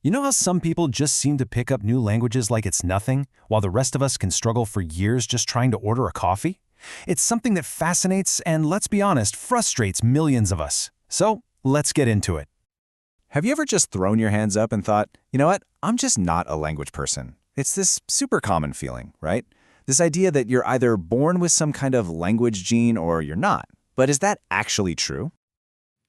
You know how some people just seem to pick up new languages like it's nothing, while the rest of us can struggle for years just trying to order a coffee? It's something that fascinates and, let's be honest, frustrates millions of us. So, let's get into it. Have you ever just thrown your hands up and thought, you know what, I'm just not a language person? It's this super common feeling, right? This idea that you're either born with some kind of language gene or you're not. But is that actually true?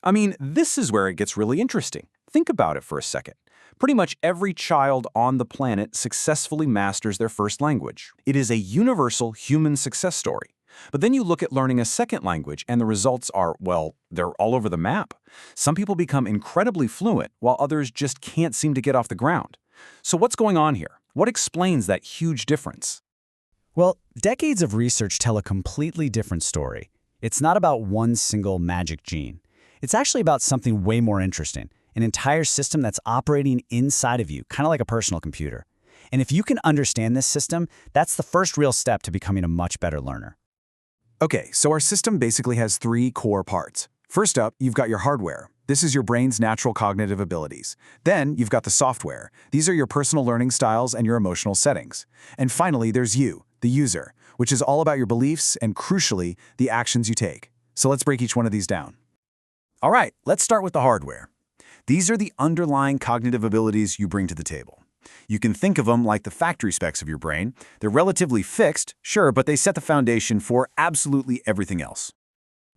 I mean, this is where it gets really interesting. Think about it for a second. Pretty much every child on the planet successfully masters their first language. It is a universal human success story. But then you look at learning a second language and the results are, well, they're all over the map. Some people become incredibly fluent while others just can't seem to get off the ground. So what's going on here? What explains that huge difference? Well, decades of research tell a completely different story. It's not about one single magic gene. It's actually about something way more interesting, an entire system that's operating inside of you, kind of like a personal computer. And if you can understand this system, that's the first real step to becoming a much better learner. Okay, so our system basically has three core parts. First up, you've got your hardware. This is your brain's natural cognitive abilities. Then you've got the software. These are your personal learning styles and your emotional settings. And finally, there's you, the user, which is all about your beliefs and, crucially, the actions you take. So let's break each one of these down. All right, let's start with the hardware. These are the underlying cognitive abilities you bring to the table. You can think of them like the factory specs of your brain. They're relatively fixed, sure, but they set the foundation for absolutely everything else.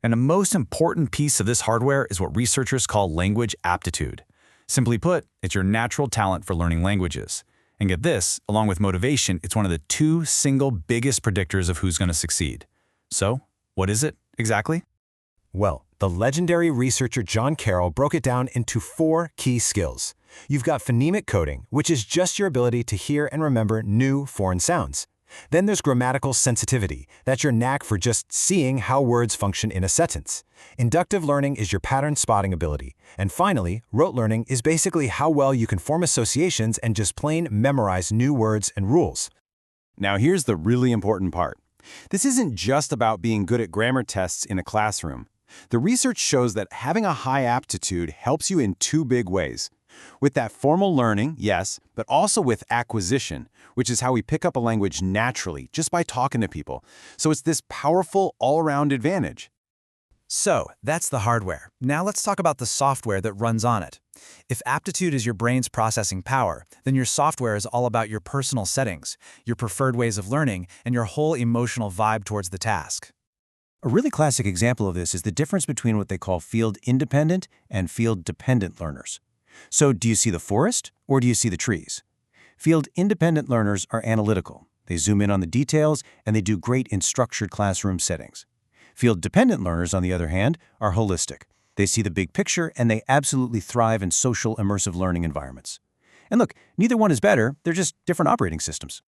And the most important piece of this hardware is what researchers call language aptitude. Simply put, it's your natural talent for learning languages. And get this, along with motivation, it's one of the two single biggest predictors of who's going to succeed. So, what is it exactly? Well, the legendary researcher John Carroll broke it down into 4 key skills. You've got phonemic coding, which is just your ability to hear and remember new foreign sounds. Then there's grammatical sensitivity. That's your knack for just seeing how words function in a sentence. Inductive learning is your pattern spotting ability. And finally, rote learning is basically how well you can form associations and just plain memorize new words and rules. Now here's the really important part. This isn't just about being good at grammar tests in a classroom. The research shows that having a high aptitude helps you in 2 big ways. With that formal learning, yes, but also with acquisition, which is how we pick up a language naturally, just by talking to people. So it's this powerful all-around advantage. So, that's the hardware. Now let's talk about the software that runs on it. If aptitude is your brain's processing power, then your software is all about your personal settings, your preferred ways of learning, and your whole emotional vibe towards the task. A really classic example of this is the difference between what they call field-independent and field-dependent learners. So do you see the forest or do you see the trees? Field-independent learners are analytical. They zoom in on the details and they do great in structured classroom settings. Field-dependent learners, on the other hand, are holistic. They see the big picture and they absolutely thrive in social immersive learning environments. And look, neither one is better, they're just different operating systems.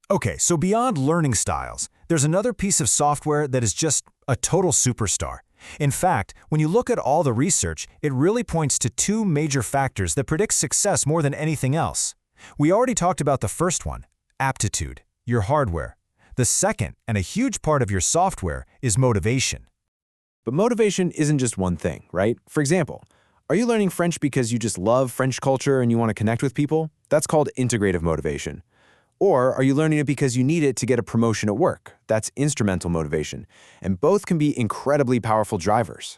Okay, so beyond learning styles, there's another piece of software that is just a total superstar. In fact, when you look at all the research, it really points to 2 major factors that predict success more than anything else. We already talked about the first one, aptitude, your hardware. The second, and a huge part of your software, is motivation. But motivation isn't just one thing, right? For example, are you learning French because you just love French culture and you want to connect with people? That's called integrative motivation. Or are you learning it because you need it to get a promotion at work? That's instrumental motivation. And both can be incredibly powerful drivers.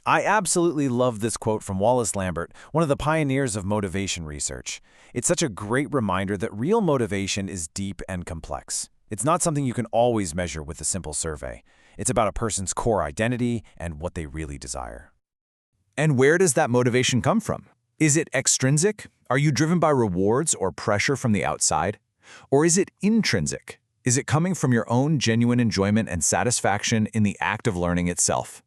I absolutely love this quote from Wallace Lambert, one of the pioneers of motivation research. It's such a great reminder that real motivation is deep and complex. It's not something you can always measure with a simple survey. It's about a person's core identity and what they really desire. And where does that motivation come from? Is it extrinsic? Are you driven by rewards or pressure from the outside? Or is it intrinsic? Is it coming from your own genuine enjoyment and satisfaction in the act of learning itself?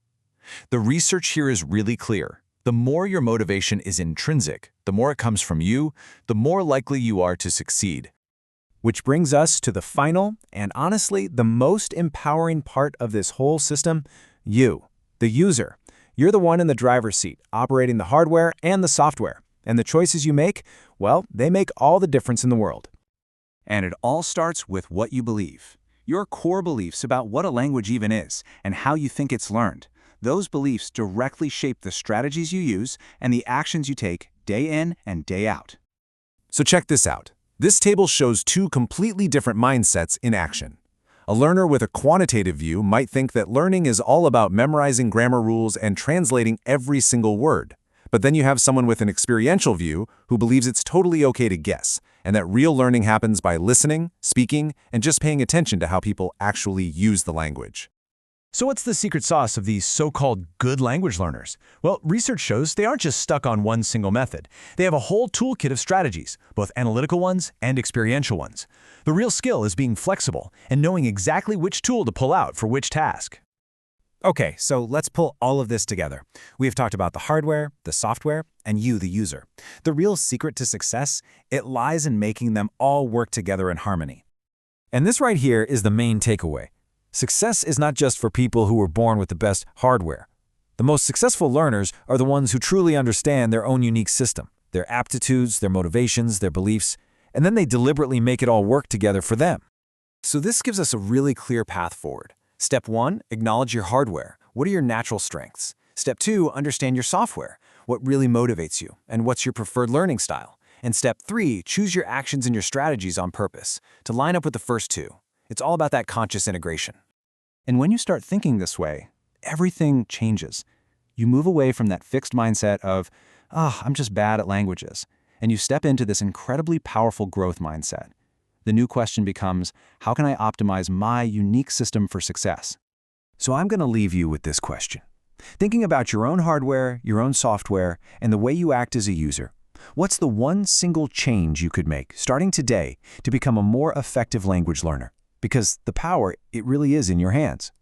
The research here is really clear. The more your motivation is intrinsic, the more it comes from you, the more likely you are to succeed. Which brings us to the final and honestly the most empowering part of this whole system, you, the user. You're the one in the driver's seat, operating the hardware and the software. And the choices you make, well, they make all the difference in the world. And it all starts with what you believe. Your core beliefs about what a language even is and how you think it's learned. Those beliefs directly shape the strategies you use and the actions you take day in and day out. So check this out. This table shows two completely different mindsets in action. A learner with a quantitative view might think that learning is all about memorizing grammar rules and translating every single word. But then you have someone with an experiential view who believes it's totally okay to guess, and that real learning happens by listening, speaking, and just paying attention to how people actually use the language. So what's the secret sauce of these so-called good language learners? Well, research shows they aren't just stuck on one single method. They have a whole toolkit of strategies, both analytical ones and experiential ones. The real skill is being flexible and knowing exactly which tool to pull out for which task. Okay, so let's pull all of this together. We have talked about the hardware, the software, and you, the user. The real secret to success, it lies in making them all work together in harmony. And this right here is the main takeaway. Success is not just for people who were born with the best hardware. The most successful learners are the ones who truly understand their own unique system, their aptitudes, their motivations, their beliefs, and then they deliberately make it all work together for them. So this gives us a really clear path forward. Step 1, acknowledge your hardware. What are your natural strengths? Step 2, understand your software. What really motivates you, and what's your preferred learning style? And step 3, choose your actions and your strategies on purpose to line up with the first two. It's all about that conscious integration. And when you start thinking this way, everything changes. You move away from that fixed mindset of, I'm just bad at languages, and you step into this incredibly powerful growth mindset. The new question becomes, how can I optimize my unique system for success? So I'm going to leave you with this question. Thinking about your own hardware, your own software, and the way you act as a user, what's the one single change you could make, starting today, to become a more effective language learner? Because the power, it really is in your hands.